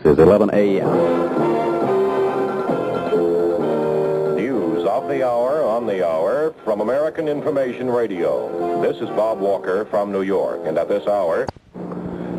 Next is 11 a.m. News of the hour on the hour from American Information Radio. This is Bob Walker from New York, and at this hour,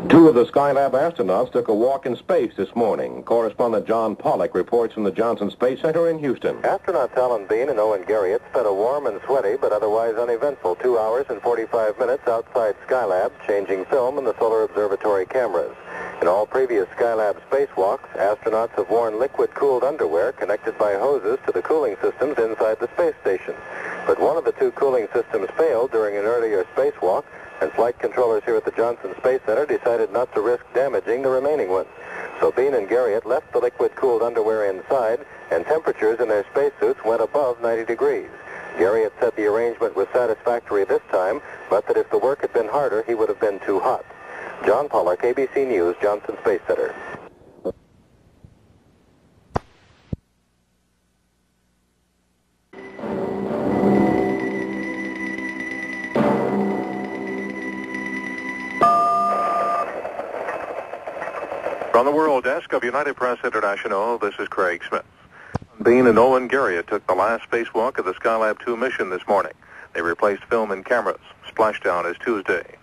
two of the Skylab astronauts took a walk in space this morning. Correspondent John Pollock reports from the Johnson Space Center in Houston. Astronauts Alan Bean and Owen Garriott spent a warm and sweaty but otherwise uneventful 2 hours and 45 minutes outside Skylab, changing film in the Solar Observatory cameras. In all previous Skylab spacewalks, astronauts have worn liquid-cooled underwear connected by hoses to the cooling systems inside the space station. But one of the two cooling systems failed during an earlier spacewalk, and flight controllers here at the Johnson Space Center decided not to risk damaging the remaining one. So Bean and Garriott left the liquid-cooled underwear inside, and temperatures in their spacesuits went above 90 degrees. Garriott said the arrangement was satisfactory this time, but that if the work had been harder, he would have been too hot. John Pollock, ABC News, Johnson Space Center. From the World Desk of United Press International, this is Craig Smith. Bean and Owen Garriott took the last spacewalk of the Skylab 2 mission this morning. They replaced film and cameras. Splashdown is Tuesday.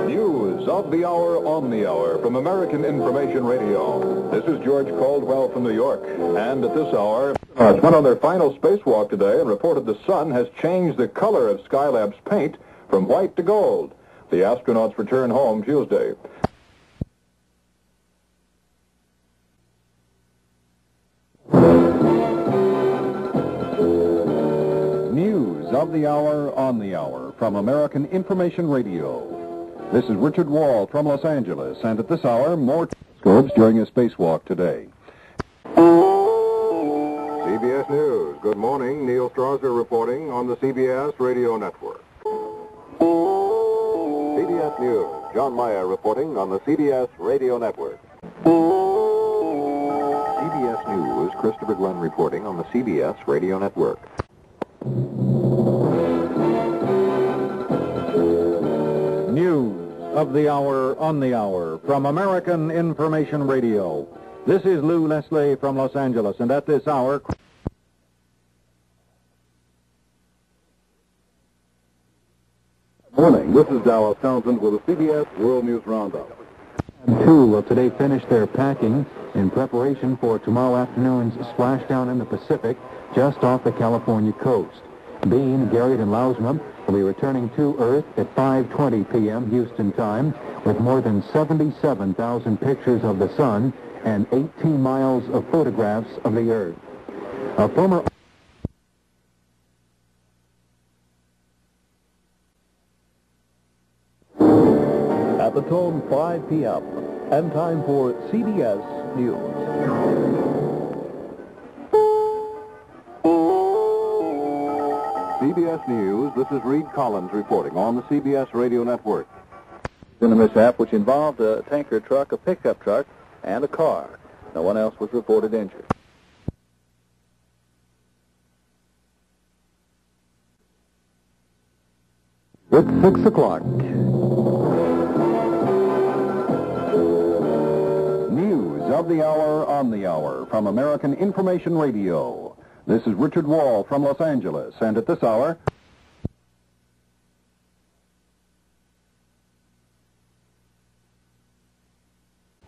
News of the hour on the hour from American Information Radio. This is George Caldwell from New York. And at this hour, astronauts went on their final spacewalk today and reported the sun has changed the color of Skylab's paint from white to gold. The astronauts return home Tuesday. News of the hour on the hour from American Information Radio. This is Richard Wall from Los Angeles, and at this hour, more telescopes during a spacewalk today. CBS News. Good morning. Neil Strasser reporting on the CBS Radio Network. CBS News. John Meyer reporting on the CBS Radio Network. CBS News. Christopher Glenn reporting on the CBS Radio Network. News of the hour on the hour from American Information Radio. This is Lou Leslie from Los Angeles, and at this hour... Morning, this is Dallas Townsend with the CBS World News Roundup. Two will today finish their packing in preparation for tomorrow afternoon's splashdown in the Pacific just off the California coast. Bean, Garriott, and Lausma will be returning to Earth at 5:20 p.m. Houston time with more than 77,000 pictures of the sun and 18 miles of photographs of the Earth. A former... At the tone 5 p.m. and time for CBS News. CBS News, this is Reed Collins reporting on the CBS Radio Network. In a mishap which involved a tanker truck, a pickup truck, and a car. No one else was reported injured. It's 6 o'clock. News of the hour on the hour from American Information Radio. This is Richard Wall from Los Angeles, and at this hour...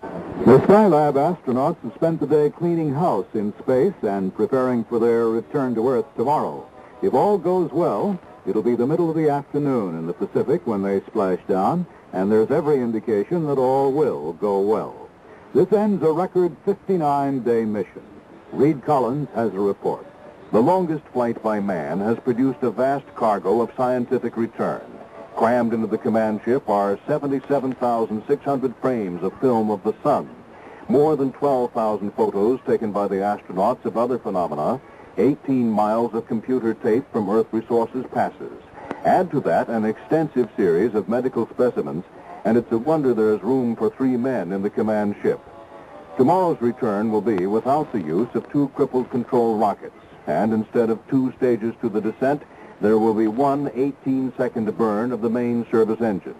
The Skylab astronauts have spent the day cleaning house in space and preparing for their return to Earth tomorrow. If all goes well, it'll be the middle of the afternoon in the Pacific when they splash down, and there's every indication that all will go well. This ends a record 59-day mission. Reed Collins has a report. The longest flight by man has produced a vast cargo of scientific return. Crammed into the command ship are 77,600 frames of film of the sun, more than 12,000 photos taken by the astronauts of other phenomena, 18 miles of computer tape from Earth Resources passes. Add to that an extensive series of medical specimens, and it's a wonder there's room for 3 men in the command ship. Tomorrow's return will be without the use of 2 crippled control rockets, and instead of 2 stages to the descent, there will be one 18-second burn of the main service engine.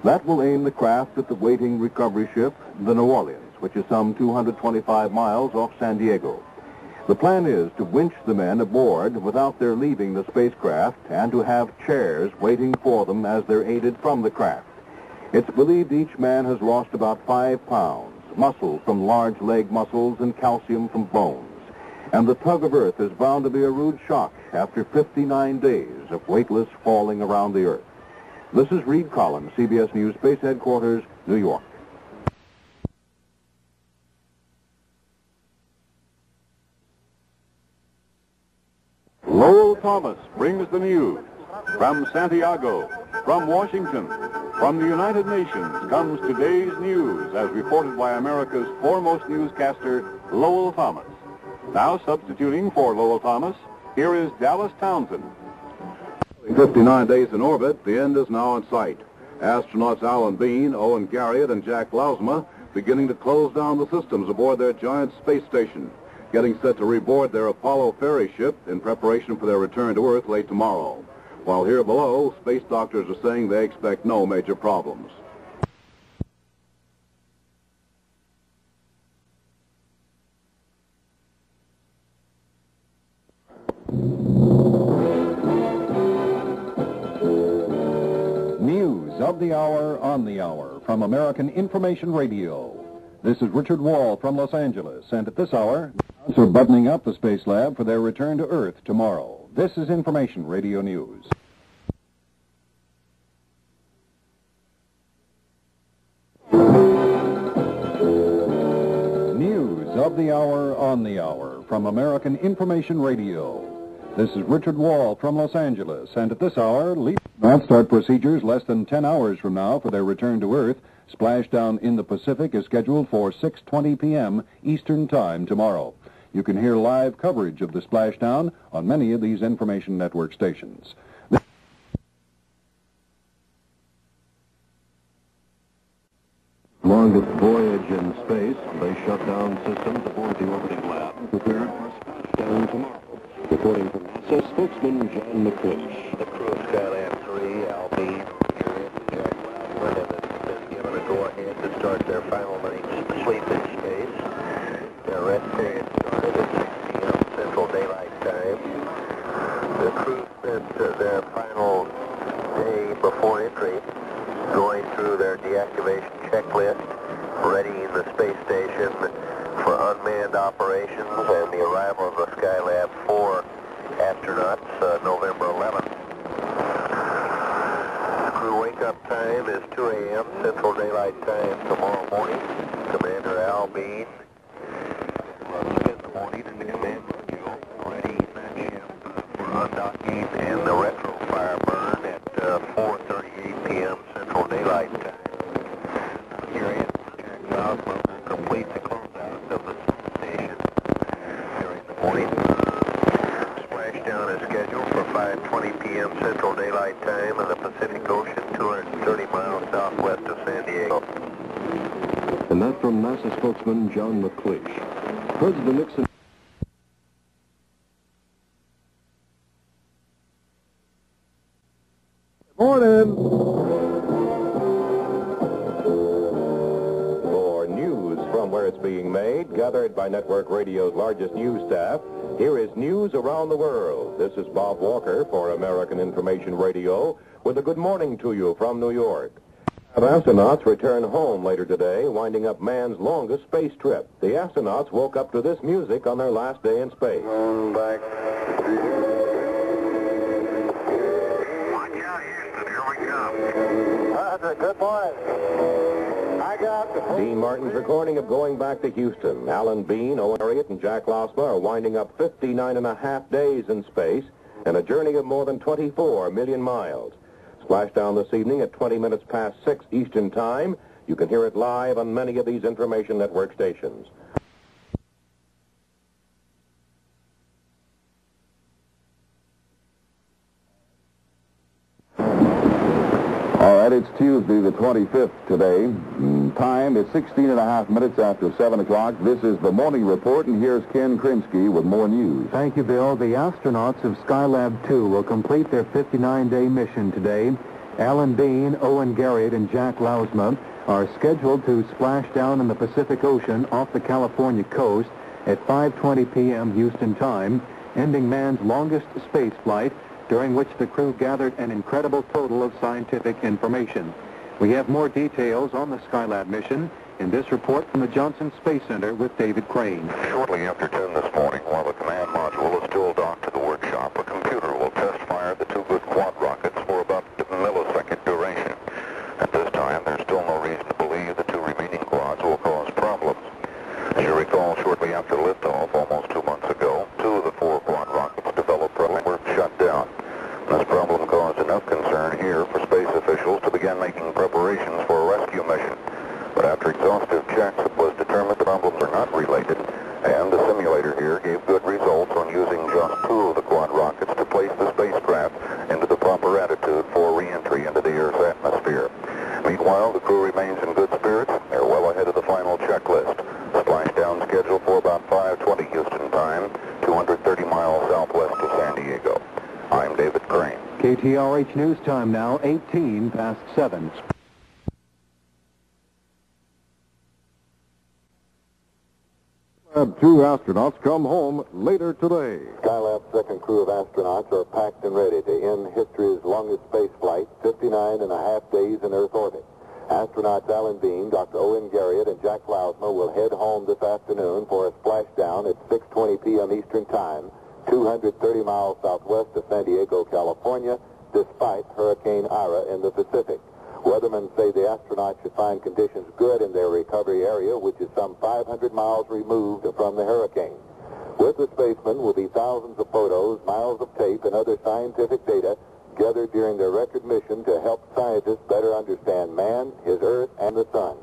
That will aim the craft at the waiting recovery ship, the New Orleans, which is some 225 miles off San Diego. The plan is to winch the men aboard without their leaving the spacecraft and to have chairs waiting for them as they're aided from the craft. It's believed each man has lost about 5 pounds, muscle from large leg muscles and calcium from bones. And the tug of Earth is bound to be a rude shock after 59 days of weightless falling around the Earth. This is Reed Collins, CBS News Space Headquarters, New York. Lowell Thomas brings the news. From Santiago, from Washington, from the United Nations comes today's news as reported by America's foremost newscaster, Lowell Thomas. Now substituting for Lowell Thomas, here is Dallas Townsend. 59 days in orbit, the end is now in sight. Astronauts Alan Bean, Owen Garriott, and Jack Lausma beginning to close down the systems aboard their giant space station, getting set to reboard their Apollo ferry ship in preparation for their return to Earth late tomorrow. While here below, space doctors are saying they expect no major problems. News of the hour on the hour from American Information Radio. This is Richard Wall from Los Angeles, and at this hour, astronauts are buttoning up the Space Lab for their return to Earth tomorrow. This is Information Radio News. News of the hour on the hour from American Information Radio. This is Richard Wall from Los Angeles, and at this hour, astronauts start procedures less than 10 hours from now for their return to Earth. Splashdown in the Pacific is scheduled for 6:20 p.m. Eastern Time tomorrow. You can hear live coverage of the splashdown on many of these information network stations. Longest voyage in space, they shut down systems aboard the orbiting lab, prepared for splashdown tomorrow. Reporting from NASA, spokesman John McLeish. The crew of Skylab 3, Al Bean, Garriott, and Jack Lausma have been given a go-ahead to start their final night's sleep in space. Their rest period started at 6 p.m. Central Daylight Time. The crew spent their final day before entry going through their deactivation checklist, readying the space station for unmanned operations and the arrival of the Skylab 4 astronauts November 11th. Crew wake-up time is 2 a.m. Central Daylight Time tomorrow morning. Commander Al Bean in the morning in the command module, readying that ship for undocking and the retro fire burn at 4:38 p.m. Central Daylight Time. Garriott and Jack Lausma will complete the closeout of the station during the morning. Splashdown is scheduled for 5:20 p.m. Central Daylight Time in the Pacific Ocean, 230 miles southwest of San Diego. And that from NASA spokesman John McLeish. President Nixon. Morning. For news from where it's being made, gathered by Network Radio's largest news staff, here is news around the world. This is Bob Walker for American Information Radio with a good morning to you from New York. Astronauts return home later today, winding up man's longest space trip. The astronauts woke up to this music on their last day in space. Back. Watch out, Houston. Here we come. That's a good boy. I got the... Dean Martin's recording of going back to Houston. Alan Bean, Owen Garriott, and Jack Lausma are winding up 59 and a half days in space and a journey of more than 24 million miles. Splashdown this evening at 20 minutes past 6 Eastern Time. You can hear it live on many of these information network stations. All righty. It's Tuesday, the 25th today. Time is 16 and a half minutes after 7 o'clock. This is the Morning Report, and here's Ken Krimsky with more news. Thank you, Bill. The astronauts of Skylab 2 will complete their 59-day mission today. Alan Bean, Owen Garriott, and Jack Lausma are scheduled to splash down in the Pacific Ocean off the California coast at 5:20 p.m. Houston time, ending man's longest space flight, during which the crew gathered an incredible total of scientific information. We have more details on the Skylab mission in this report from the Johnson Space Center with David Crane. Shortly after 10 this morning, while the command module is still docked to the workshop, a computer will test fire the two good quad rockets for about a millisecond duration. At this time, there's still no reason to believe the two remaining quads will cause problems. As you recall, shortly after liftoff, almost 2 months ago, 2 of the 4 quad rockets developed problems were shut down. This problem caused enough concern here for space officials to begin making preparations for a rescue mission. But after exhaustive checks, it was determined the problems are not related, and the simulator here gave good results on using just 2 of the quad rockets to place the spacecraft into the proper attitude for re-entry into the Earth's atmosphere. Meanwhile, the crew remains in good spirits. They're well ahead of the final checklist. Splashdown scheduled for about 5:20 Houston time, 230 miles southwest of San Diego. I'm David Crane. KTRH News Time now, 18 past 7. Skylab 2 astronauts come home later today. Skylab's second crew of astronauts are packed and ready to end history's longest space flight, 59 and a half days in Earth orbit. Astronauts Alan Bean, Dr. Owen Garriott, and Jack Lausma will head home this afternoon for a splashdown at 6:20 p.m. Eastern Time, 230 miles southwest of San Diego, California, despite Hurricane Ira in the Pacific. Weathermen say the astronauts should find conditions good in their recovery area, which is some 500 miles removed from the hurricane. With the spacemen will be thousands of photos, miles of tape, and other scientific data gathered during their record mission to help scientists better understand man, his Earth, and the Sun.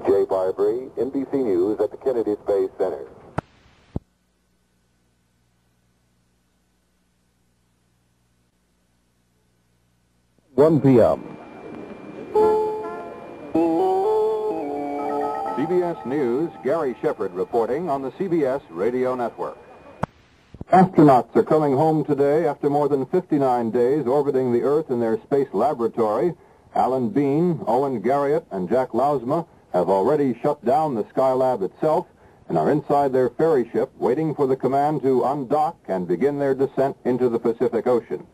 Jay Barbary, NBC News at the Kennedy Space Center. 1 p.m. CBS News, Gary Shepard reporting on the CBS Radio Network. Astronauts are coming home today after more than 59 days orbiting the Earth in their space laboratory. Alan Bean, Owen Garriott, and Jack Lausma have already shut down the Skylab itself and are inside their ferry ship waiting for the command to undock and begin their descent into the Pacific Ocean.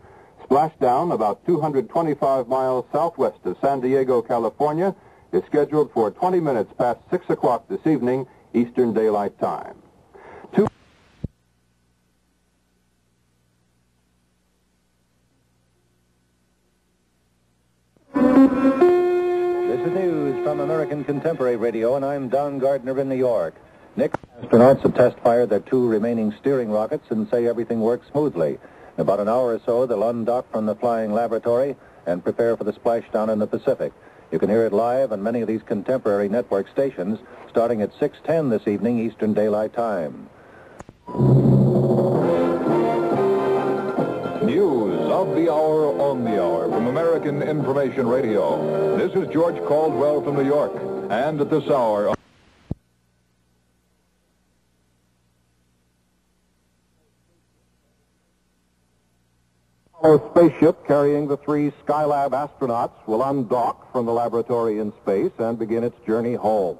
Splashdown, about 225 miles southwest of San Diego, California, is scheduled for 20 minutes past 6 o'clock this evening, Eastern Daylight Time. This is news from American Contemporary Radio, and I'm Don Gardner in New York. Astronauts have test-fired their 2 remaining steering rockets and say everything works smoothly. In about an hour or so, they'll undock from the flying laboratory and prepare for the splashdown in the Pacific. You can hear it live on many of these contemporary network stations starting at 6:10 this evening, Eastern Daylight Time. News of the hour on the hour from American Information Radio. This is George Caldwell from New York. And at this hour... Our spaceship carrying the 3 Skylab astronauts will undock from the laboratory in space and begin its journey home.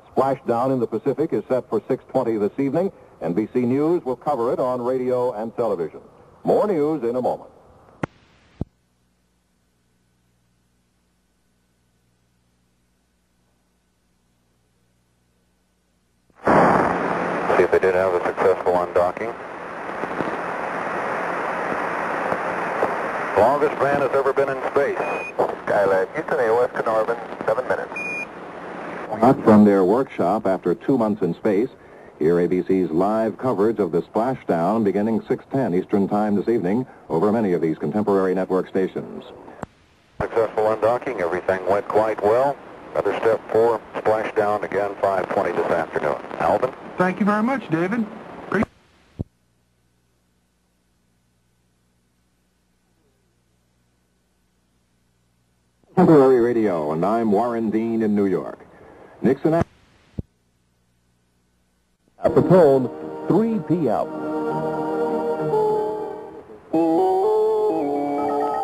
Splashdown in the Pacific is set for 6:20 this evening. NBC News will cover it on radio and television. More news in a moment. See if they did have a successful undocking. Longest man has ever been in space. Skylab, Houston, AOS to Norman, 7 minutes. Not from their workshop after 2 months in space. Here ABC's live coverage of the splashdown beginning 6:10 Eastern Time this evening over many of these contemporary network stations. Successful undocking. Everything went quite well. Another step 4, splashdown again, 5:20 this afternoon. Alvin? Thank you very much, David. Contemporary Radio, and I'm Warren Dean in New York. Nixon at the tone, 3 p.m.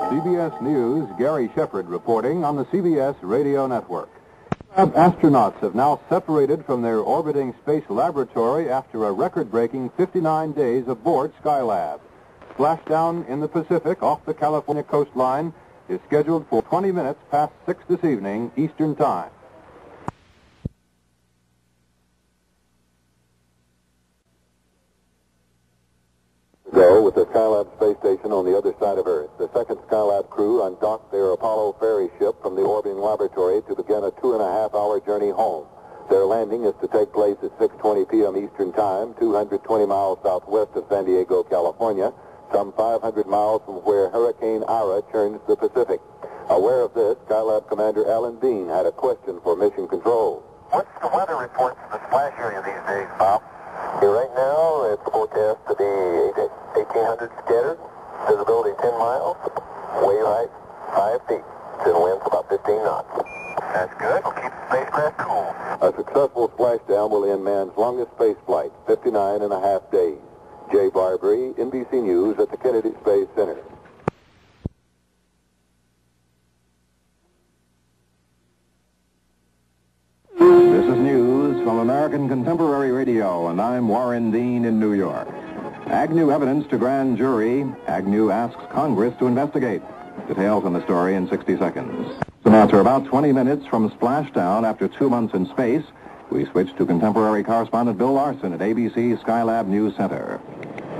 CBS News, Gary Shepard reporting on the CBS Radio Network. Astronauts have now separated from their orbiting space laboratory after a record-breaking 59 days aboard Skylab. Splashdown in the Pacific off the California coastline is scheduled for 20 minutes past 6 this evening, Eastern Time. Go with the Skylab space station on the other side of Earth. The second Skylab crew undocked their Apollo ferry ship from the orbiting laboratory to begin a 2.5-hour journey home. Their landing is to take place at 6:20 p.m. Eastern Time, 220 miles southwest of San Diego, California, some 500 miles from where Hurricane Ira churns the Pacific. Aware of this, Skylab Commander Alan Dean had a question for Mission Control. What's the weather report for the splash area these days, Bob? Right now, it's forecast to be 1,800 scattered, visibility 10 miles, wave height 5 feet, and winds about 15 knots. That's good. We'll keep the spacecraft cool. A successful splashdown will end man's longest space flight, 59.5 days. Jay Barbary, NBC News at the Kennedy Space Center. This is news from American Contemporary Radio, and I'm Warren Dean in New York. Agnew evidence to grand jury. Agnew asks Congress to investigate. Details on the story in 60 seconds. So now, after about 20 minutes from splashdown after 2 months in space, we switch to contemporary correspondent Bill Larson at ABC Skylab News Center.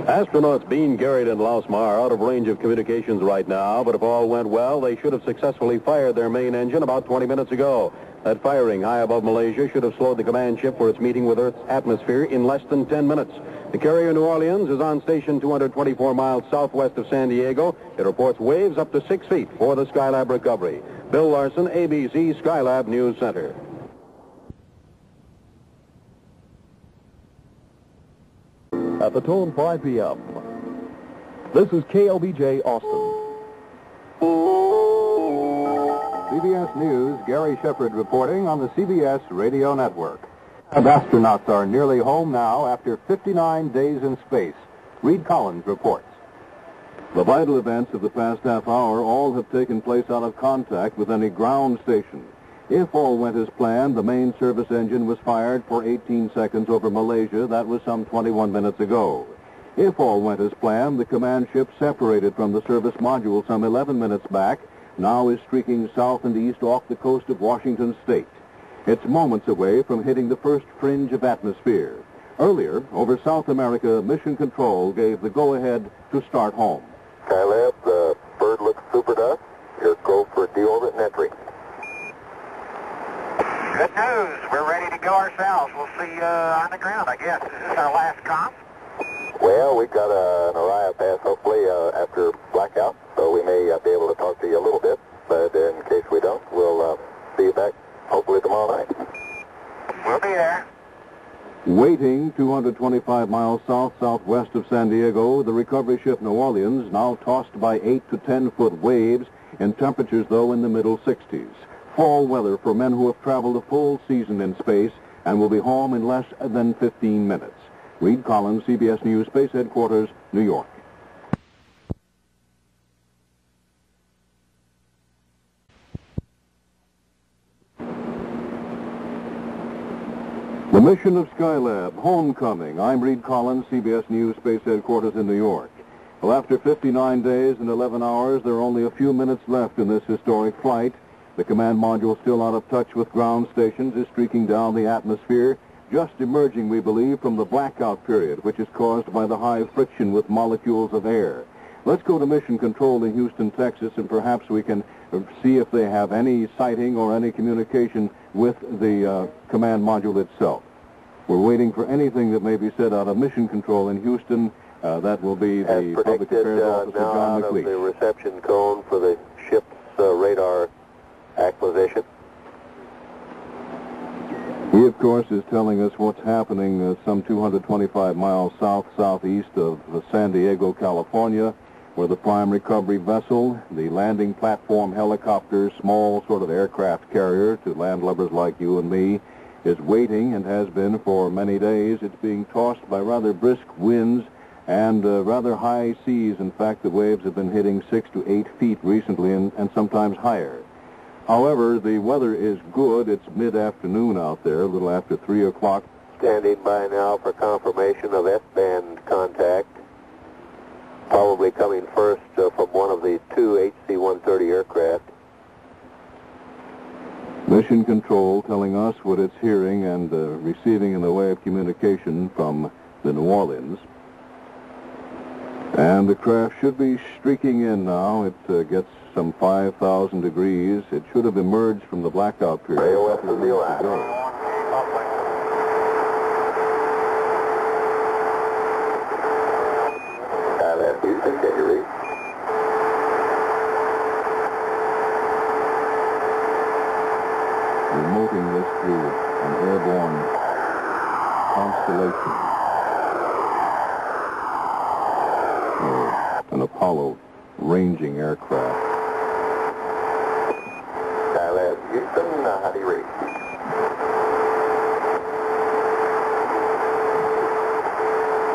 Astronauts Bean, Garrett, and Lausma are out of range of communications right now, but if all went well, they should have successfully fired their main engine about 20 minutes ago. That firing high above Malaysia should have slowed the command ship for its meeting with Earth's atmosphere in less than 10 minutes. The carrier New Orleans is on station 224 miles southwest of San Diego. It reports waves up to 6 feet for the Skylab recovery. Bill Larson, ABC Skylab News Center. At the tone, 5 p.m. This is KLBJ Austin. CBS News, Gary Shepard reporting on the CBS Radio Network. Astronauts are nearly home now after 59 days in space. Reed Collins reports. The vital events of the past half hour all have taken place out of contact with any ground station. If all went as planned, the main service engine was fired for 18 seconds over Malaysia. That was some 21 minutes ago. If all went as planned, the command ship separated from the service module some 11 minutes back, now is streaking south and east off the coast of Washington State. It's moments away from hitting the first fringe of atmosphere. Earlier, over South America, Mission Control gave the go-ahead to start home. Skylab, the bird looks super dust. Here's go for deorbit and entry. Good news. We're ready to go ourselves. We'll see you on the ground, I guess. Is this our last comp? Well, we've got an Orion pass, hopefully, after blackout, so we may be able to talk to you a little bit. But in case we don't, we'll see you back, hopefully, tomorrow night. We'll be there. Waiting 225 miles southwest of San Diego, the recovery ship New Orleans, now tossed by 8 to 10-foot waves, and temperatures, though, in the middle 60s. Fall weather for men who have traveled a full season in space and will be home in less than 15 minutes. Reed Collins, CBS News Space Headquarters, New York. The mission of Skylab, homecoming. I'm Reed Collins, CBS News Space Headquarters in New York. Well, after 59 days and 11 hours, there are only a few minutes left in this historic flight. The command module, still out of touch with ground stations, is streaking down the atmosphere, just emerging, we believe, from the blackout period, which is caused by the high friction with molecules of air. Let's go to Mission Control in Houston, Texas, and perhaps we can see if they have any sighting or any communication with the command module itself. We're waiting for anything that may be said out of Mission Control in Houston. That will be the Public Affairs Officer, John McLeish. The reception cone for the ship's radar acquisition. He, of course, is telling us what's happening some 225 miles southeast of San Diego, California. where the prime recovery vessel, the landing platform helicopter, small sort of aircraft carrier to landlubbers like you and me, is waiting and has been for many days. It's being tossed by rather brisk winds and rather high seas. In fact, the waves have been hitting 6 to 8 feet recently and sometimes higher. However, the weather is good. It's mid-afternoon out there, a little after 3 o'clock. Standing by now for confirmation of S-band contact. Probably coming first from one of the two HC-130 aircraft. Mission Control telling us what it's hearing and receiving in the way of communication from the New Orleans. And the craft should be streaking in now. It gets some 5,000 degrees. It should have emerged from the blackout period. AOS to the last. Skylab Houston, can you read? Remoting this through an airborne constellation. An Apollo ranging aircraft. Skylab Houston, how do you read?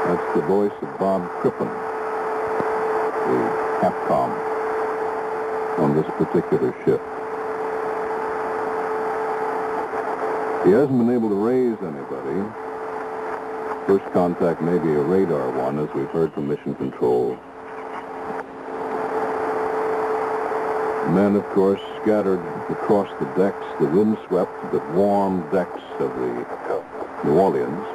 That's the voice of Bob Crippen, the Capcom on this particular ship. He hasn't been able to raise anybody. First contact may be a radar one, as we've heard from Mission Control. Men, of course, scattered across the decks, the windswept but warm decks of the New Orleans.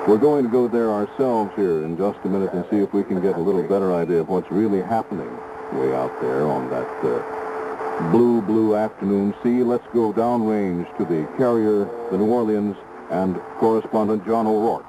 We're going to go there ourselves here in just a minute and see if we can get a little better idea of what's really happening way out there on that blue afternoon sea. Let's go downrange to the carrier, the New Orleans, and correspondent John O'Rourke.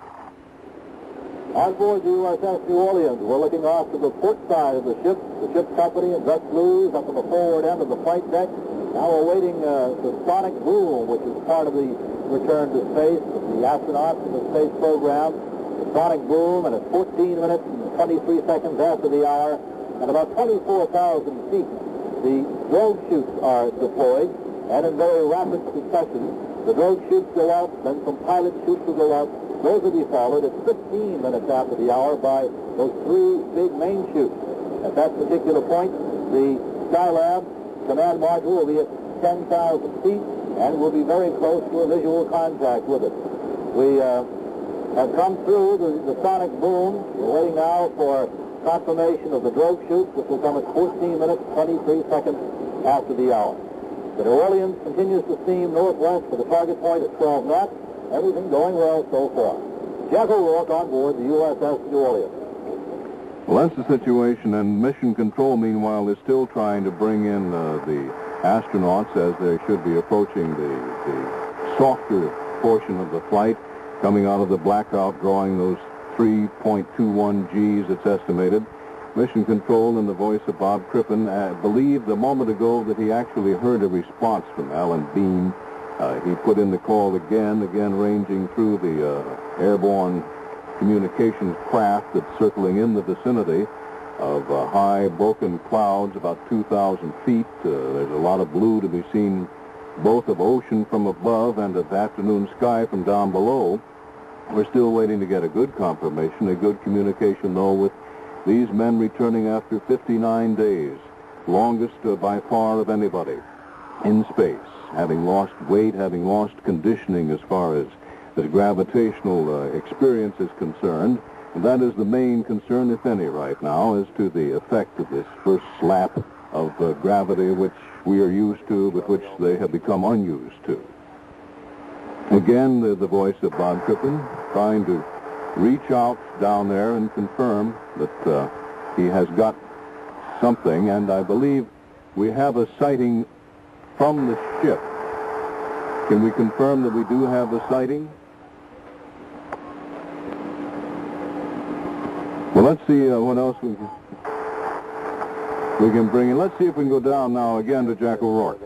On board the USS New Orleans, we're looking off to the port side of the ship. The ship's company in dress blues up on the forward end of the flight deck. Now awaiting the sonic boom, which is part of the return to space of the astronauts in the space program. The sonic boom, and at 14 minutes and 23 seconds after the hour, at about 24,000 feet, the drogue chutes are deployed, and in very rapid succession, the drogue chutes go out, then some pilot chutes will go out. Those will be followed at 15 minutes after the hour by those three big main chutes. At that particular point, the Skylab command module will be at 10,000 feet and will be very close to a visual contact with it. We have come through the sonic boom. We're waiting now for confirmation of the drogue chutes, which will come at 14 minutes, 23 seconds after the hour. The New Orleans continues to steam northwest for the target point at 12 knots. Everything going well so far. Jack O'Rourke on board the USS New Orleans. Well, that's the situation, and Mission Control, meanwhile, is still trying to bring in the astronauts as they should be approaching the softer portion of the flight, coming out of the blackout, drawing those 3.21 Gs, it's estimated. Mission Control, in the voice of Bob Crippen, believed a moment ago that he actually heard a response from Alan Bean. He put in the call again ranging through the airborne communications craft that's circling in the vicinity of high broken clouds, about 2,000 feet. There's a lot of blue to be seen, both of ocean from above and of afternoon sky from down below. We're still waiting to get a good confirmation, a good communication, though, with these men returning after 59 days, longest by far of anybody in space, having lost weight, having lost conditioning as far as gravitational experience is concerned. And that is the main concern, if any, right now, as to the effect of this first slap of gravity which we are used to, but which they have become unused to. Again, the voice of Bob Crippen trying to reach out down there and confirm that he has got something, and I believe we have a sighting from the ship. Can we confirm that we do have a sighting? Well, let's see what else we can bring in. Let's see if we can go down now again to Jack O'Rourke.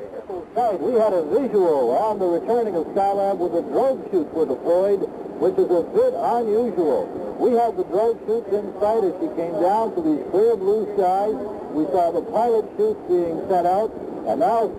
Right, we had a visual on the returning of Skylab where the drogue chutes were deployed, which is a bit unusual. We had the drogue chutes in sight as she came down to these clear blue skies. We saw the pilot chutes being sent out, and now...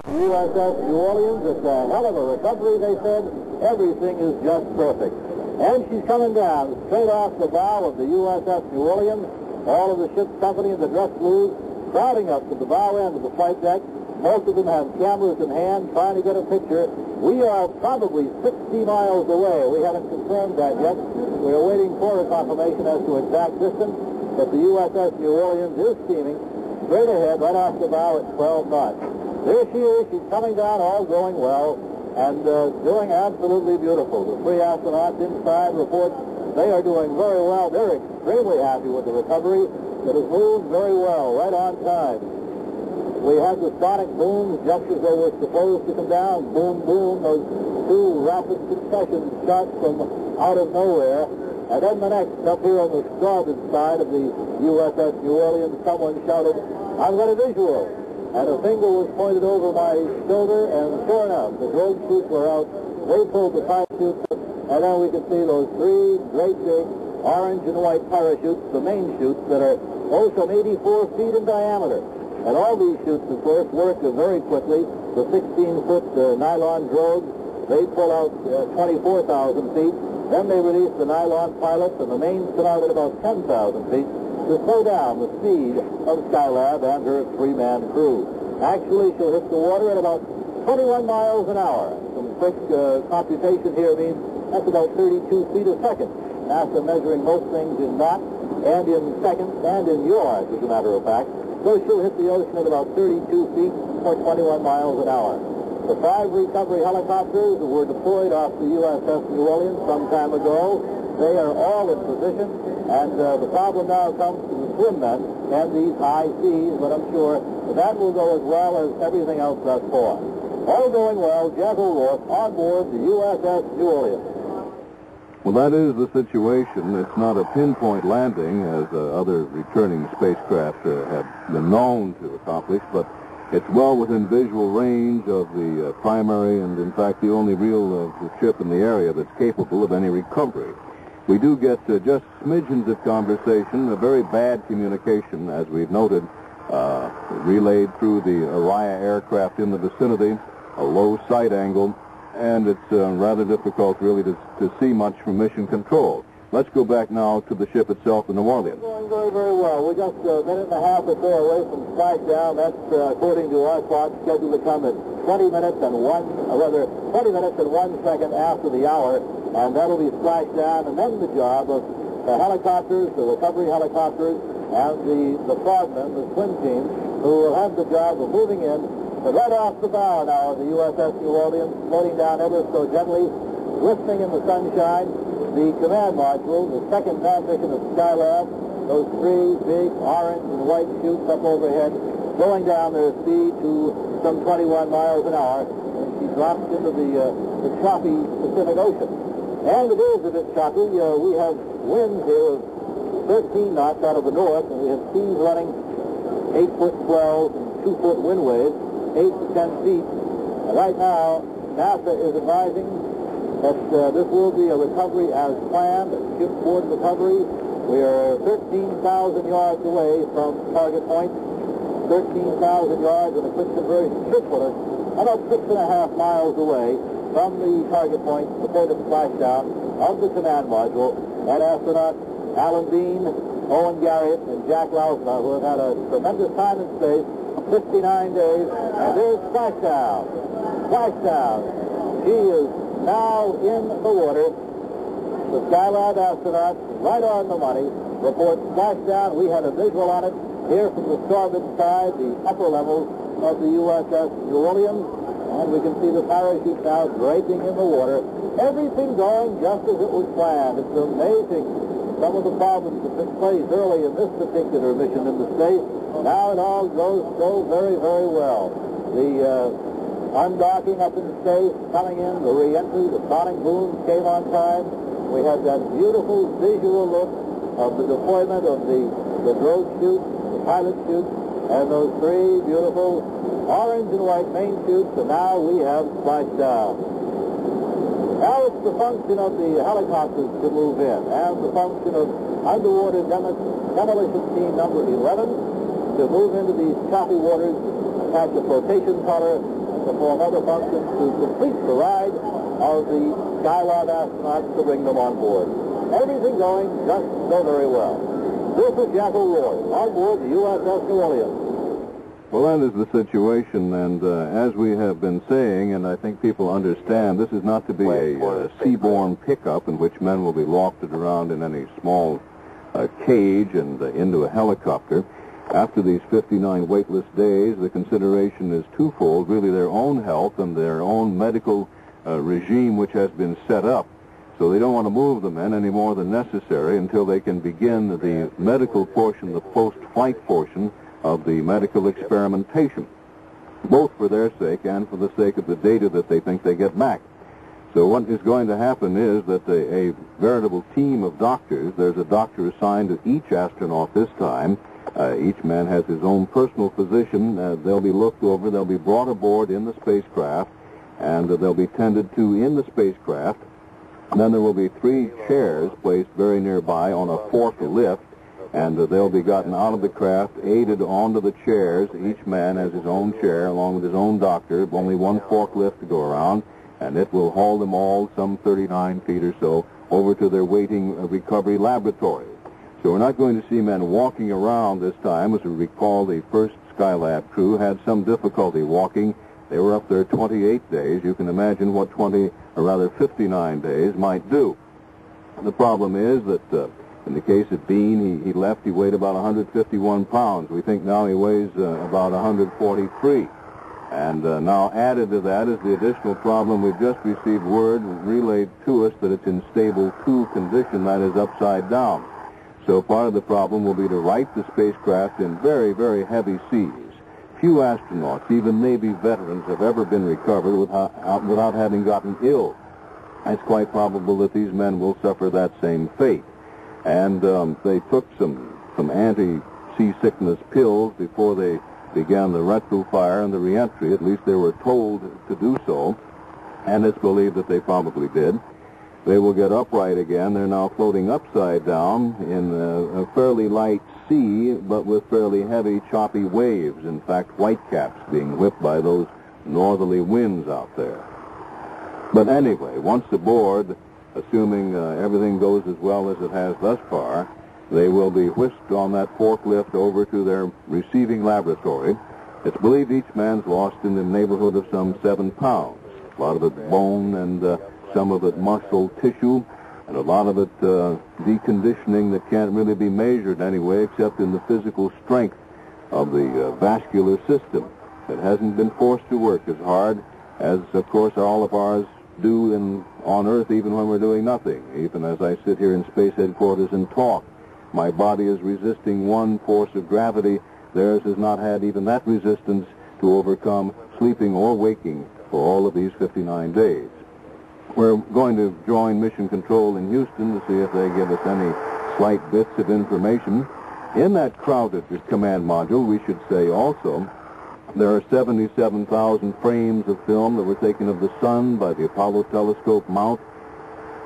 USS New Orleans, it's a hell of a recovery, they said. Everything is just perfect. And she's coming down straight off the bow of the USS New Orleans. All of the ship's company and the dress blues crowding up to the bow end of the flight deck. Most of them have cameras in hand trying to get a picture. We are probably 60 miles away. We haven't confirmed that yet. We're waiting for a confirmation as to exact distance, but the USS New Orleans is steaming straight ahead right off the bow at 12 knots. There she is. She's coming down, all going well, and doing absolutely beautiful. The three astronauts inside report they are doing very well. They're extremely happy with the recovery. It has moved very well, right on time. We had the sonic booms just as they were supposed to come down. Boom, boom, those two rapid succession shots from out of nowhere. And then the next, up here on the starboard side of the USS New Orleans, someone shouted, "I've got a visual." And a finger was pointed over my shoulder, and sure enough, the drogue chutes were out. They pulled the pilot chutes, and then we could see those three great big orange and white parachutes, the main chutes, that are some 84 feet in diameter. And all these chutes, of course, work very quickly. The 16-foot nylon drogues, they pull out 24,000 feet. Then they release the nylon pilots, and the mains come out at about 10,000 feet to slow down the speed of Skylab and her three-man crew. Actually, she'll hit the water at about 21 miles an hour. Some quick computation here means that's about 32 feet a second. After measuring most things in knots and in seconds and in yards, as a matter of fact. So she'll hit the ocean at about 32 feet or 21 miles an hour. The 5 recovery helicopters that were deployed off the USS New Orleans some time ago, they are all in position, and the problem now comes to the swim men and these high seas, but I'm sure that will go as well as everything else thus far. All going well. Jeff O'Rourke on board the USS New Orleans. Well, that is the situation. It's not a pinpoint landing, as other returning spacecraft have been known to accomplish, but it's well within visual range of the primary and, in fact, the only real ship in the area that's capable of any recovery. We do get just smidgens of conversation, a very bad communication, as we've noted, relayed through the Araya aircraft in the vicinity, a low sight angle, and it's rather difficult, really, to see much from mission control. Let's go back now to the ship itself in New Orleans. Going very, very well. We're just a minute and a half or so away from splashdown. That's, according to our clock, scheduled to come at 20 minutes and 1 second after the hour, and that'll be splashdown, and then the job of the helicopters, the recovery helicopters, and the frogmen, the swim team, who will have the job of moving in. But right off the bow now of the USS New Orleans, floating down ever so gently, glistening in the sunshine, the command module, the second man mission of Skylab, those three big orange and white chutes up overhead, slowing down their speed to some 21 miles an hour, and she drops into the choppy Pacific Ocean. And it is a bit choppy. We have winds here of 13 knots out of the north, and we have seas running 8 foot 12 and 2 foot wind waves, 8 to 10 feet. And right now, NASA is advising that this will be a recovery as planned, a shipboard recovery. We are 13,000 yards away from target point. 13,000 yards in a quick conversion should put us about 6.5 miles away from the target point, the point of splashdown of the command module. And astronauts Alan Bean, Owen Garriott, and Jack Lausma, who have had a tremendous time in space, 59 days, and there's splashdown. Splashdown. She is now in the water. The Skylab astronauts, right on the money, report splashdown. We had a visual on it here from the starboard side, the upper levels of the USS New Orleans, and we can see the parachute now breaking in the water. Everything going just as it was planned. It's amazing some of the problems that took place early in this particular mission into space. Now it all goes so very, very well. The undocking up in space, coming in, the re-entry, the sonic booms came on time. We had that beautiful visual look of the deployment of the drogue chute, the pilot chute, and those three beautiful orange and white main chutes, and now we have splashdown. Now it's the function of the helicopters to move in, and the function of underwater demolition team number 11 to move into these choppy waters, attach a flotation collar, and perform other functions to complete the ride of the Skylab astronauts to bring them on board. Everything going just so very well. This is Jack O'Rourke on board the USS New Orleans. Well, that is the situation, and as we have been saying, and I think people understand, this is not to be a seaborne pickup in which men will be lofted around in any small cage and into a helicopter. After these 59 weightless days, the consideration is twofold, really their own health and their own medical regime which has been set up. So they don't want to move the men any more than necessary until they can begin the medical portion, the post-flight portion of the medical experimentation, both for their sake and for the sake of the data that they think they get back. So what is going to happen is that a veritable team of doctors, there's a doctor assigned to each astronaut this time. Each man has his own personal physician. They'll be looked over. They'll be brought aboard in the spacecraft, and they'll be tended to in the spacecraft. And then there will be 3 chairs placed very nearby on a forked lift, and they'll be gotten out of the craft, aided onto the chairs. Each man has his own chair along with his own doctor, only one forklift to go around, and it will haul them all some 39 feet or so over to their waiting recovery laboratory. So we're not going to see men walking around this time. As we recall, the first Skylab crew had some difficulty walking. They were up there 28 days. You can imagine what 59 days might do. The problem is that in the case of Bean, he left, he weighed about 151 pounds. We think now he weighs about 143. And now added to that is the additional problem. We've just received word relayed to us that it's in stable 2 condition, that is upside down. So part of the problem will be to right the spacecraft in very, very heavy seas. Few astronauts, even Navy veterans, have ever been recovered without having gotten ill. It's quite probable that these men will suffer that same fate. And they took some anti-seasickness pills before they began the retro fire and the reentry. At least they were told to do so, and it's believed that they probably did. They will get upright again. They're now floating upside down in a fairly light sea, but with fairly heavy, choppy waves. In fact, whitecaps being whipped by those northerly winds out there. But anyway, once aboard, assuming everything goes as well as it has thus far, they will be whisked on that forklift over to their receiving laboratory. It's believed each man's lost in the neighborhood of some 7 pounds. A lot of it bone and some of it muscle tissue, and a lot of it deconditioning that can't really be measured anyway except in the physical strength of the vascular system. It hasn't been forced to work as hard as, of course, all of ours do on Earth, even when we're doing nothing. Even as I sit here in space headquarters and talk, my body is resisting one force of gravity. Theirs has not had even that resistance to overcome sleeping or waking for all of these 59 days. We're going to join Mission Control in Houston to see if they give us any slight bits of information. In that crowded command module, we should say also, there are 77,000 frames of film that were taken of the sun by the Apollo telescope mount.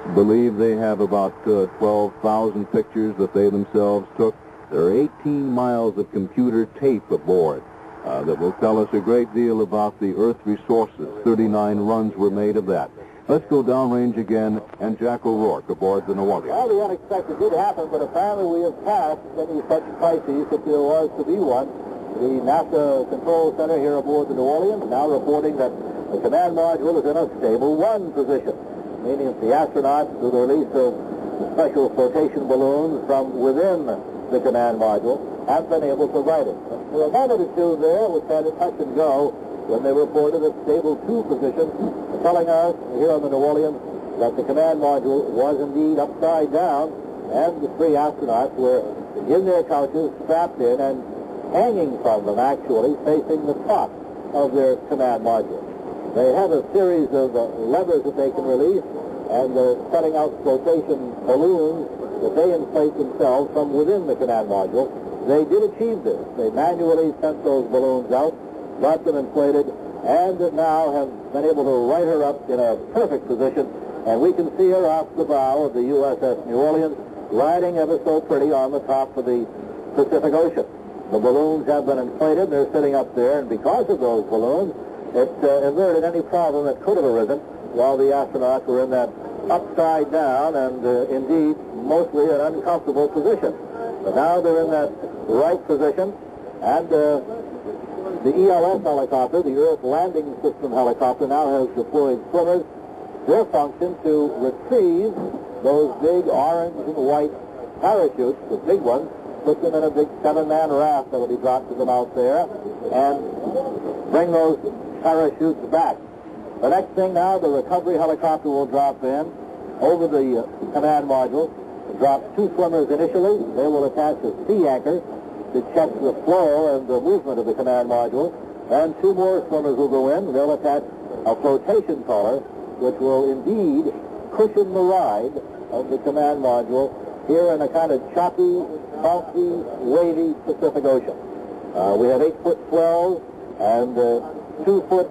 I believe they have about 12,000 pictures that they themselves took. There are 18 miles of computer tape aboard that will tell us a great deal about the Earth resources. 39 runs were made of that. Let's go downrange again, and Jack O'Rourke aboard the New Orleans. Well, the unexpected did happen, but apparently we have passed any such crises if there was to be one. The NASA Control Center here aboard the New Orleans now reporting that the command module is in a stable 1 position, meaning that the astronauts, through the release of special flotation balloons from within the command module, have been able to right it. For a moment or two there, we had a touch and go when they reported a stable 2 position, telling us here on the New Orleans that the command module was indeed upside down, and the 3 astronauts were in their couches, strapped in, and hanging from them, actually, facing the top of their command module. They have a series of levers that they can release, and they're setting out flotation balloons that they inflate themselves from within the command module. they did achieve this. They manually sent those balloons out, got them inflated, and now have been able to right her up in a perfect position. And we can see her off the bow of the USS New Orleans, riding ever so pretty on the top of the Pacific Ocean. The balloons have been inflated. They're sitting up there, and because of those balloons, it averted any problem that could have arisen while the astronauts were in that upside down and indeed mostly an uncomfortable position. But now they're in that right position, and the ELS helicopter, the Earth Landing System helicopter, now has deployed swimmers. Their function to retrieve those big orange and white parachutes, the big ones, put them in a big 7-man raft that will be dropped to them out there, and bring those parachutes back. The next thing now, the recovery helicopter will drop in over the command module, drop 2 swimmers initially. They will attach a sea anchor to check the flow and the movement of the command module. And 2 more swimmers will go in. They'll attach a flotation collar, which will indeed cushion the ride of the command module here in a kind of choppy, bouncy, wavy Pacific Ocean. We have 8-foot swells and 2-foot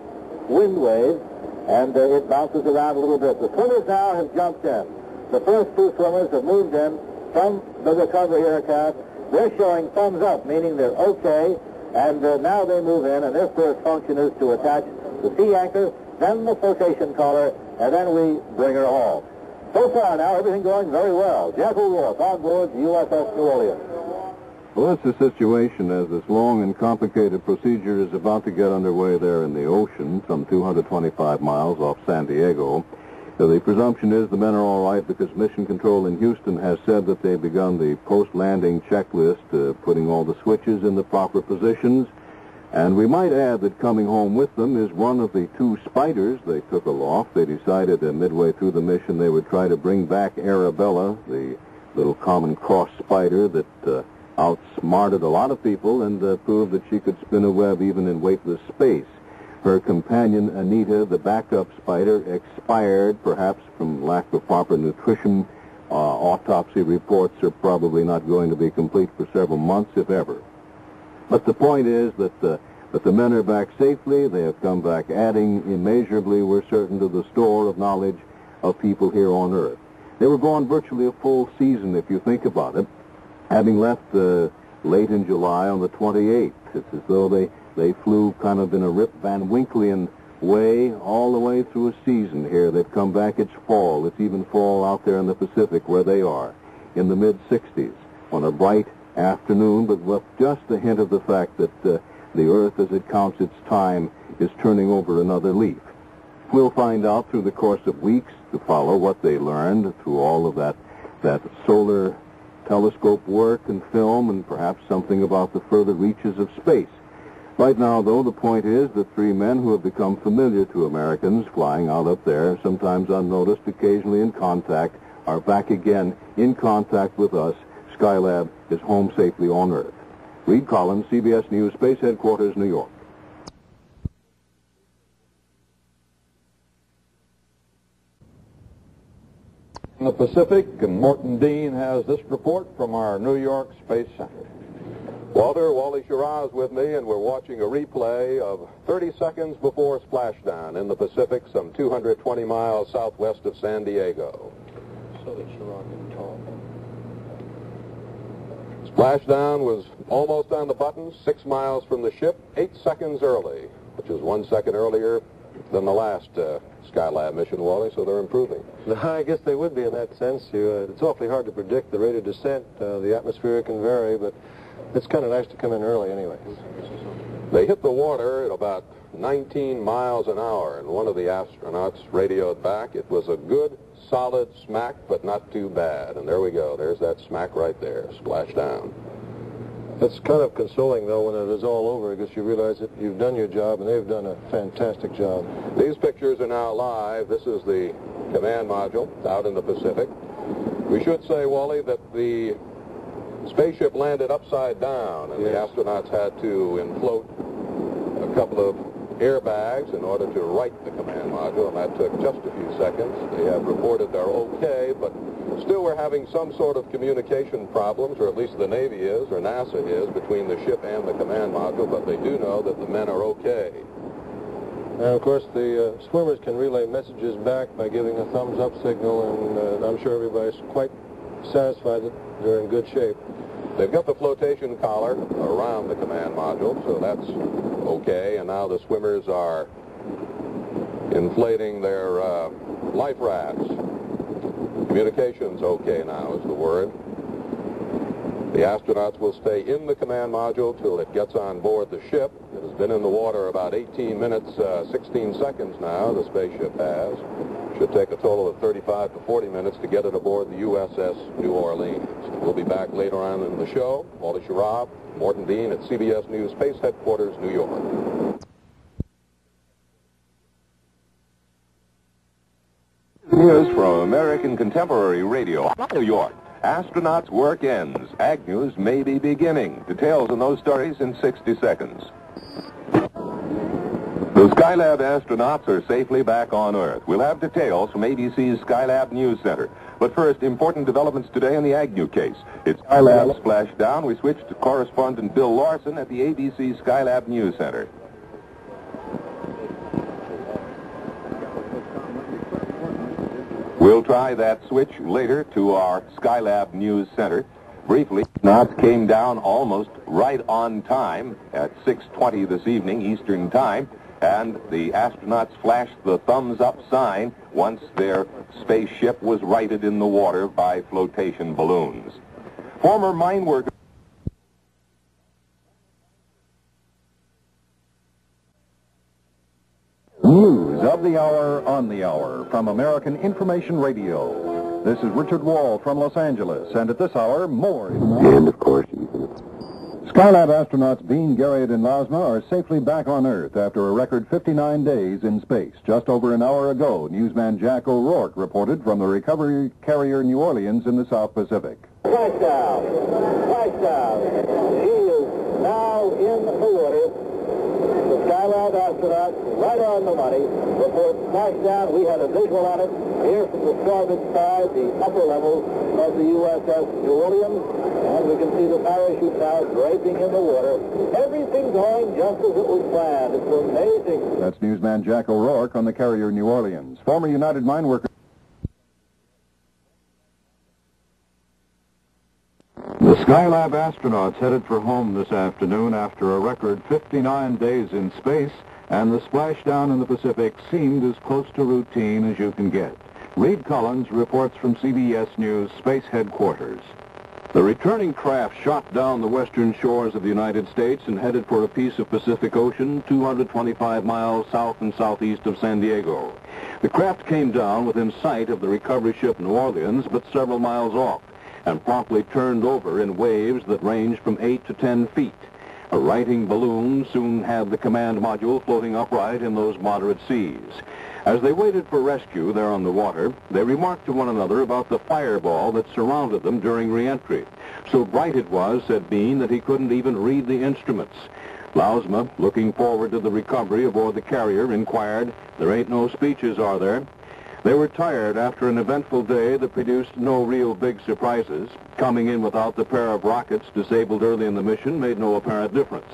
wind waves, and it bounces around a little bit. The swimmers now have jumped in. The first 2 swimmers have moved in from the recovery aircraft. They're showing thumbs up, meaning they're okay, and now they move in, and their first function is to attach the sea anchor, then the flotation collar, and then we bring her home. So far now, everything going very well. Jack O'Rourke on board the USS New Orleans. Well, that's the situation as this long and complicated procedure is about to get underway there in the ocean, some 225 miles off San Diego. The presumption is the men are all right because Mission Control in Houston has said that they've begun the post-landing checklist, putting all the switches in the proper positions. And we might add that coming home with them is one of the 2 spiders they took aloft. They decided midway through the mission they would try to bring back Arabella, the little common cross spider that outsmarted a lot of people and proved that she could spin a web even in weightless space. Her companion, Anita, the backup spider, expired, perhaps from lack of proper nutrition. Autopsy reports are probably not going to be complete for several months, if ever. But the point is that the men are back safely. They have come back adding immeasurably, we're certain, to the store of knowledge of people here on Earth. They were gone virtually a full season, if you think about it, having left late in July on the 28th. It's as though they flew kind of in a Rip Van Winkleian way all the way through a season here. They've come back. It's fall. It's even fall out there in the Pacific where they are, in the mid-60s, on a bright afternoon, but with just a hint of the fact that the Earth, as it counts its time, is turning over another leaf. We'll find out through the course of weeks to follow what they learned through all of that solar telescope work and film, and perhaps something about the further reaches of space. Right now, though, the point is that 3 men who have become familiar to Americans flying out up there, sometimes unnoticed, occasionally in contact, are back again in contact with us. Skylab is home safely on Earth. Reed Collins, CBS News, Space Headquarters, New York. In the Pacific, and Morton Dean has this report from our New York Space Center. Walter, Wally Shiraz with me, and we're watching a replay of 30 seconds before splashdown in the Pacific, some 220 miles southwest of San Diego. So that Shiraz can talk. Splashdown was almost on the button, 6 miles from the ship, 8 seconds early, which is 1 second earlier than the last Skylab mission, Wally, so they're improving. I guess they would be in that sense. It's awfully hard to predict the rate of descent. The atmosphere can vary, but it's kind of nice to come in early anyway. They hit the water at about 19 miles an hour, and one of the astronauts radioed back. It was a good, solid smack, but not too bad. And there we go. There's that smack right there, splashdown. It's kind of consoling, though, when it is all over, because you realize that you've done your job, and they've done a fantastic job. These pictures are now live. This is the command module out in the Pacific. We should say, Wally, that the spaceship landed upside down, and the astronauts had to inflate a couple of airbags in order to right the command module, and that took just a few seconds. They have reported they're okay, but Still, we're having some sort of communication problems, or at least the Navy is, or NASA is, between the ship and the command module, but they do know that the men are okay. And of course, the swimmers can relay messages back by giving a thumbs-up signal, and I'm sure everybody's quite satisfied that they're in good shape. They've got the flotation collar around the command module, so that's okay, and now the swimmers are inflating their life rafts. Communications okay now is the word. The astronauts will stay in the command module till it gets on board the ship. It has been in the water about 18 minutes, 16 seconds now, the spaceship has. Should take a total of 35 to 40 minutes to get it aboard the USS New Orleans. We'll be back later on in the show. Wally Schirra, Morton Dean at CBS News Space Headquarters, New York. News from American Contemporary Radio, New York. Astronauts' work ends. Ag News may be beginning. Details on those stories in 60 seconds. The Skylab astronauts are safely back on Earth. We'll have details from ABC's Skylab News Center. But first, important developments today in the Agnew case. It's Skylab Splashdown. We switch to correspondent Bill Larson at the ABC Skylab News Center. We'll try that switch later to our Skylab News Center. Briefly, astronauts came down almost right on time at 6:20 this evening, Eastern Time, and the astronauts flashed the thumbs-up sign once their spaceship was righted in the water by flotation balloons. Former mine worker News of the hour on the hour from American Information Radio. This is Richard Wall from Los Angeles, and at this hour, more. And, of course, Skylab astronauts Bean, Garriott, and Lausma are safely back on Earth after a record 59 days in space. Just over an hour ago, newsman Jack O'Rourke reported from the recovery carrier New Orleans in the South Pacific. Splashdown. Splashdown. He is now in the water. The Skylab astronauts, right on the money, report splashdown. We had a visual on it here from the starboard side, the upper level of the USS New Orleans, and we can see the parachute now draping in the water. Everything going just as it was planned. It's amazing. That's newsman Jack O'Rourke on the carrier New Orleans. Former United Mine Workers. The Skylab astronauts headed for home this afternoon after a record 59 days in space, and the splashdown in the Pacific seemed as close to routine as you can get. Reed Collins reports from CBS News Space Headquarters. The returning craft shot down the western shores of the United States and headed for a piece of Pacific Ocean 225 miles south and southeast of San Diego. The craft came down within sight of the recovery ship New Orleans, but several miles off, and promptly turned over in waves that ranged from 8 to 10 feet. A righting balloon soon had the command module floating upright in those moderate seas. As they waited for rescue there on the water, they remarked to one another about the fireball that surrounded them during re-entry. So bright it was, said Bean, that he couldn't even read the instruments. Lausma, looking forward to the recovery aboard the carrier, inquired, "There ain't no speeches, are there?" They were tired after an eventful day that produced no real big surprises. Coming in without the pair of rockets disabled early in the mission made no apparent difference.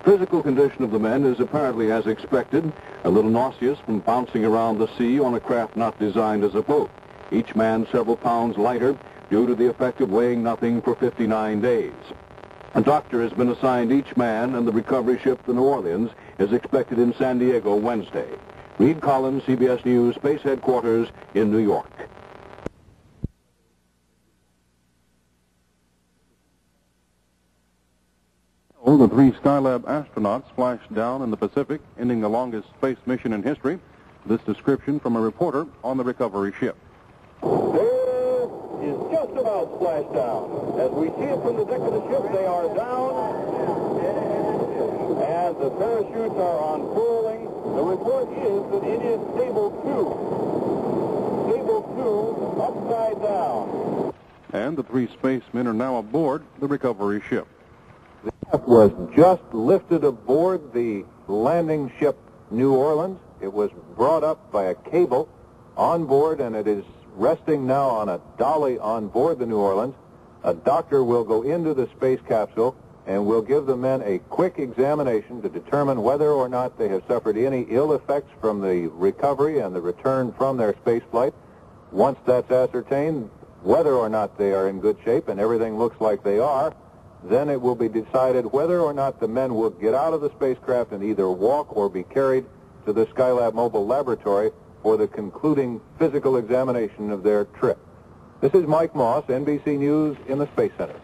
Physical condition of the men is apparently as expected, a little nauseous from bouncing around the sea on a craft not designed as a boat. Each man several pounds lighter due to the effect of weighing nothing for 59 days. A doctor has been assigned each man, and the recovery ship, the New Orleans, is expected in San Diego Wednesday. Reed Collins, CBS News, Space Headquarters in New York. The three Skylab astronauts splashed down in the Pacific, ending the longest space mission in history. This description from a reporter on the recovery ship. There is just about splashdown. As we see it from the deck of the ship, they are down, and the parachutes are unfurling. The report is that it is stable 2 upside down. And the three spacemen are now aboard the recovery ship. The craft was just lifted aboard the landing ship New Orleans. It was brought up by a cable on board, and it is resting now on a dolly on board the New Orleans. A doctor will go into the space capsule and will give the men a quick examination to determine whether or not they have suffered any ill effects from the recovery and the return from their space flight. Once that's ascertained, whether or not they are in good shape and everything looks like they are, then it will be decided whether or not the men will get out of the spacecraft and either walk or be carried to the Skylab mobile laboratory for the concluding physical examination of their trip. This is Mike Moss, NBC News in the Space Center.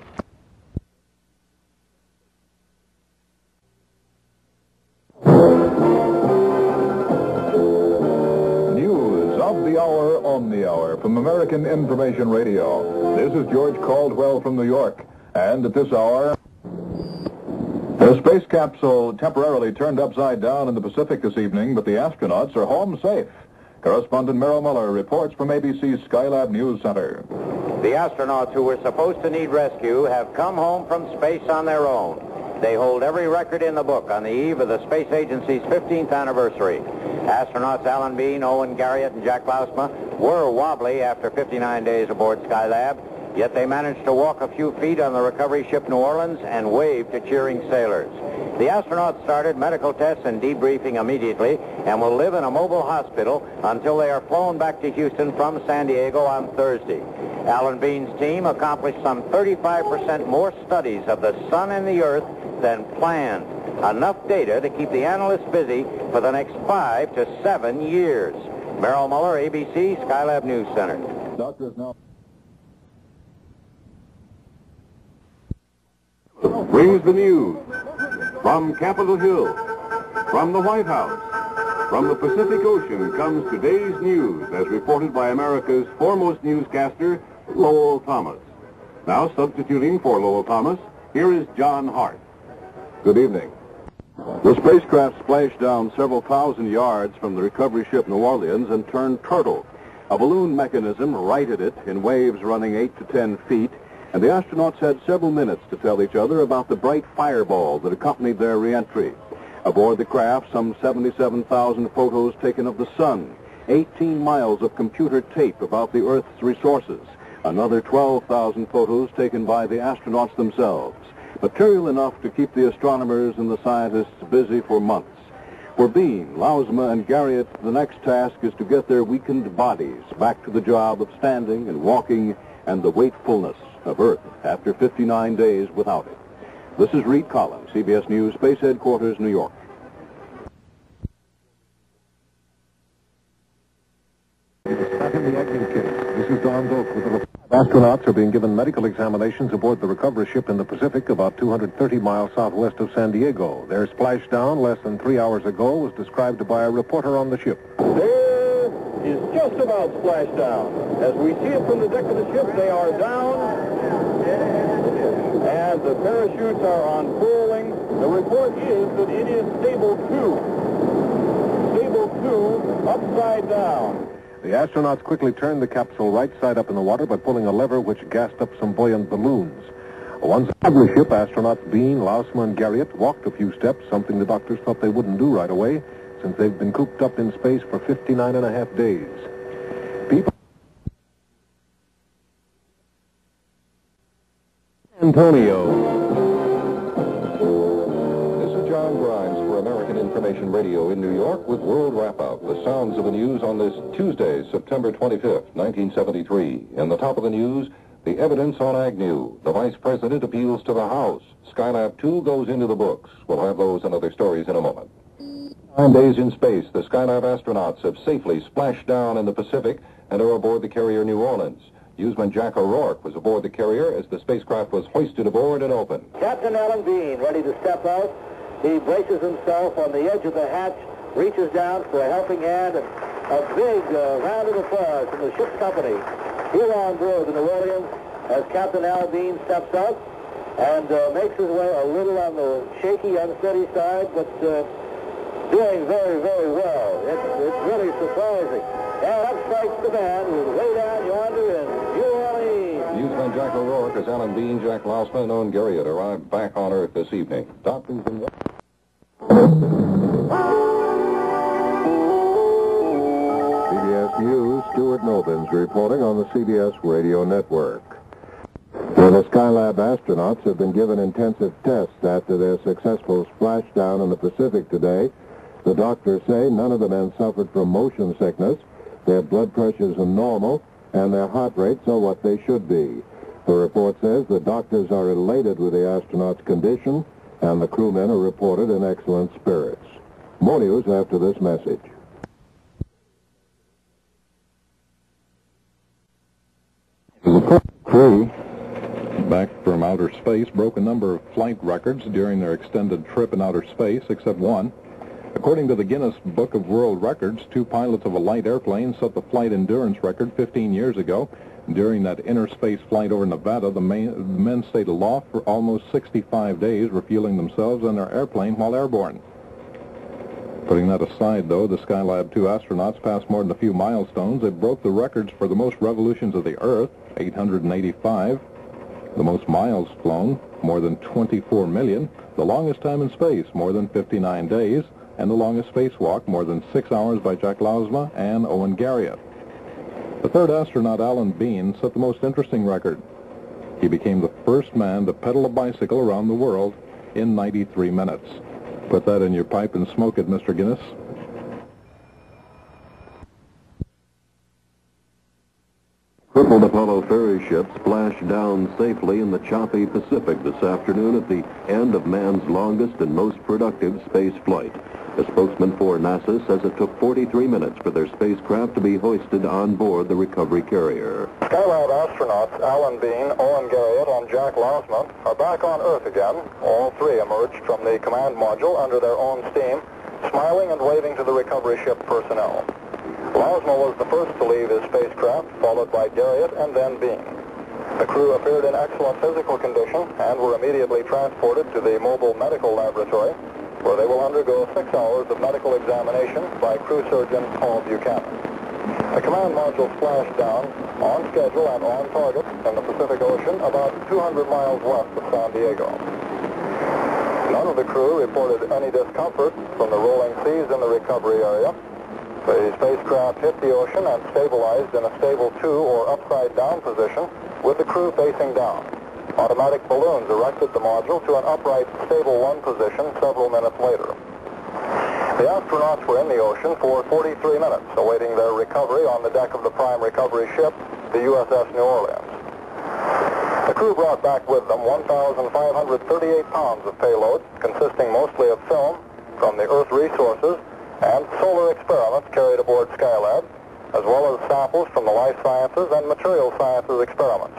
News of the hour on the hour from American Information Radio. This is George Caldwell from New York. And at this hour, the space capsule temporarily turned upside down in the Pacific this evening, but the astronauts are home safe. Correspondent Merrill Muller reports from ABC's Skylab News Center. The astronauts who were supposed to need rescue have come home from space on their own. They hold every record in the book on the eve of the space agency's 15th anniversary. Astronauts Alan Bean, Owen Garriott, and Jack Lausma were wobbly after 59 days aboard Skylab, yet they managed to walk a few feet on the recovery ship New Orleans and wave to cheering sailors. The astronauts started medical tests and debriefing immediately and will live in a mobile hospital until they are flown back to Houston from San Diego on Thursday. Alan Bean's team accomplished some 35% more studies of the sun and the earth than planned. Enough data to keep the analysts busy for the next 5 to 7 years. Merrill Muller, ABC, Skylab News Center. Doctors now. Brings the news from Capitol Hill, from the White House, from the Pacific Ocean comes today's news as reported by America's foremost newscaster, Lowell Thomas. Now substituting for Lowell Thomas, here is John Hart. Good evening. The spacecraft splashed down several thousand yards from the recovery ship New Orleans and turned turtle. A balloon mechanism righted it in waves running 8 to 10 feet, and the astronauts had several minutes to tell each other about the bright fireball that accompanied their reentry. Aboard the craft, some 77,000 photos taken of the sun, 18 miles of computer tape about the Earth's resources, another 12,000 photos taken by the astronauts themselves. Material enough to keep the astronomers and the scientists busy for months. For Bean, Lausma, and Garriott, the next task is to get their weakened bodies back to the job of standing and walking and the wakefulness of Earth after 59 days without it. This is Reed Collins, CBS News, Space Headquarters, New York. Back in the acting case. This is Don Doak with the report. Astronauts are being given medical examinations aboard the recovery ship in the Pacific about 230 miles southwest of San Diego. Their splashdown less than 3 hours ago was described by a reporter on the ship. There is just about splashdown. As we see it from the deck of the ship, they are down, and the parachutes are unfurling. The report is that it is stable 2. Stable 2, upside down. The astronauts quickly turned the capsule right side up in the water by pulling a lever which gassed up some buoyant balloons. Once aboard the ship, astronauts Bean, Lausma, and Garriott walked a few steps, something the doctors thought they wouldn't do right away, since they've been cooped up in space for 59 and a half days. People... Antonio. Information Radio in New York with World Wrap-Up, the sounds of the news on this Tuesday, September 25th, 1973. In the top of the news, the evidence on Agnew. The Vice President appeals to the House. Skylab 2 goes into the books. We'll have those and other stories in a moment. 9 days in space, the Skylab astronauts have safely splashed down in the Pacific and are aboard the carrier New Orleans. Newsman Jack O'Rourke was aboard the carrier as the spacecraft was hoisted aboard and opened. Captain Alan Bean, ready to step out. He braces himself on the edge of the hatch, reaches down for a helping hand, and a big round of applause from the ship's company here on board the New Orleans as Captain Alan Bean steps out and makes his way a little on the shaky, unsteady side, but doing very, very well. It's really surprising. And up strikes the band with Way Down Yonder in New Orleans. Newsman Jack O'Rourke as Alan Bean, Jack Lausma, and Owen Garriott arrived back on Earth this evening. Doctors and... CBS News, Stuart Nobins reporting on the CBS radio network. Well, the Skylab astronauts have been given intensive tests after their successful splashdown in the Pacific today. The doctors say none of the men suffered from motion sickness. Their blood pressures are normal, and their heart rates are what they should be. The report says the doctors are elated with the astronauts' condition, and the crewmen are reported in excellent spirits. More news after this message. The crew back from outer space broke a number of flight records during their extended trip in outer space, except one. According to the Guinness Book of World Records, 2 pilots of a light airplane set the flight endurance record 15 years ago. During that inner space flight over Nevada, the men stayed aloft for almost 65 days, refueling themselves and their airplane while airborne. Putting that aside, though, the Skylab 2 astronauts passed more than a few milestones. They broke the records for the most revolutions of the Earth, 885, the most miles flown, more than 24 million, the longest time in space, more than 59 days, and the longest spacewalk, more than 6 hours, by Jack Lausma and Owen Garriott. The third astronaut, Alan Bean, set the most interesting record. He became the first man to pedal a bicycle around the world in 93 minutes. Put that in your pipe and smoke it, Mr. Guinness. Crippled Apollo ferry ship splashed down safely in the choppy Pacific this afternoon at the end of man's longest and most productive space flight. A spokesman for NASA says it took 43 minutes for their spacecraft to be hoisted on board the recovery carrier. Skylab astronauts Alan Bean, Owen Garriott, and Jack Lausma are back on Earth again. All 3 emerged from the command module under their own steam, smiling and waving to the recovery ship personnel. Lausma was the first to leave his spacecraft, followed by Garriott and then Bean. The crew appeared in excellent physical condition and were immediately transported to the mobile medical laboratory, where they will undergo 6 hours of medical examination by crew surgeon Paul Buchanan. The command module splashed down on schedule and on target in the Pacific Ocean about 200 miles west of San Diego. None of the crew reported any discomfort from the rolling seas in the recovery area. The spacecraft hit the ocean and stabilized in a stable 2 or upside down position with the crew facing down. Automatic balloons erected the module to an upright, stable 1 position several minutes later. The astronauts were in the ocean for 43 minutes, awaiting their recovery on the deck of the prime recovery ship, the USS New Orleans. The crew brought back with them 1,538 pounds of payload, consisting mostly of film from the Earth resources and solar experiments carried aboard Skylab, as well as samples from the life sciences and material sciences experiments.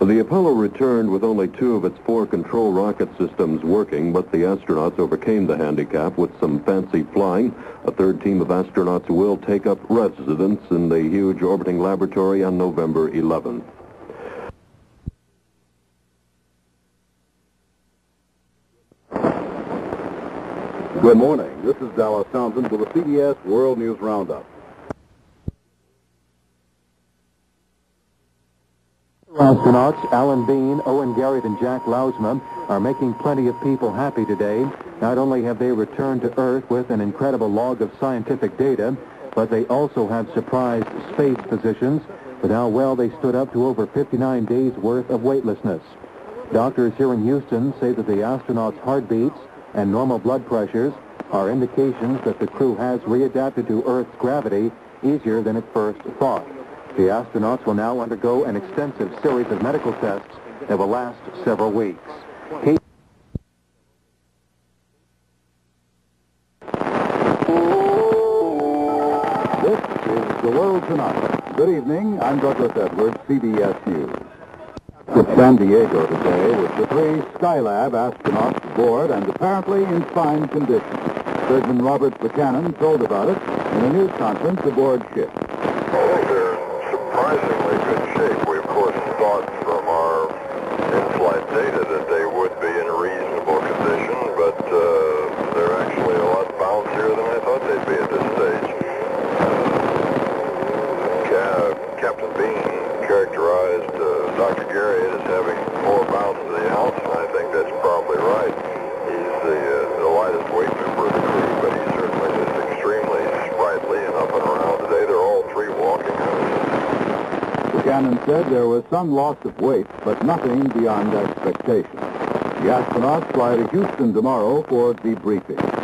The Apollo returned with only 2 of its 4 control rocket systems working, but the astronauts overcame the handicap with some fancy flying. A 3rd team of astronauts will take up residence in the huge orbiting laboratory on November 11th. Good morning. This is Dallas Townsend with the CBS World News Roundup. Astronauts Alan Bean, Owen Garriott, and Jack Lausma are making plenty of people happy today. Not only have they returned to Earth with an incredible log of scientific data, but they also have surprised space physicians with how well they stood up to over 59 days' worth of weightlessness. Doctors here in Houston say that the astronauts' heartbeats and normal blood pressures are indications that the crew has readapted to Earth's gravity easier than at first thought. The astronauts will now undergo an extensive series of medical tests that will last several weeks. This is The World Tonight. Good evening. I'm Douglas Edwards, CBS News. At San Diego today with the 3 Skylab astronauts aboard and apparently in fine condition. Surgeon Robert Buchanan told about it in a news conference aboard ship. Surprisingly good shape. We, of course, thought from our in-flight data that they would be in reasonable condition, but they're actually a lot bouncier than I thought they'd be at this stage. Captain Bean characterized Dr. Garriott as having more bounce to the ounce, and I think that's probably right. He's the lightest weight member of the crew, but he's certainly just extremely sprightly and up and around today. They're all 3 walking Buchanan said there was some loss of weight, but nothing beyond expectation. The astronauts fly to Houston tomorrow for debriefing.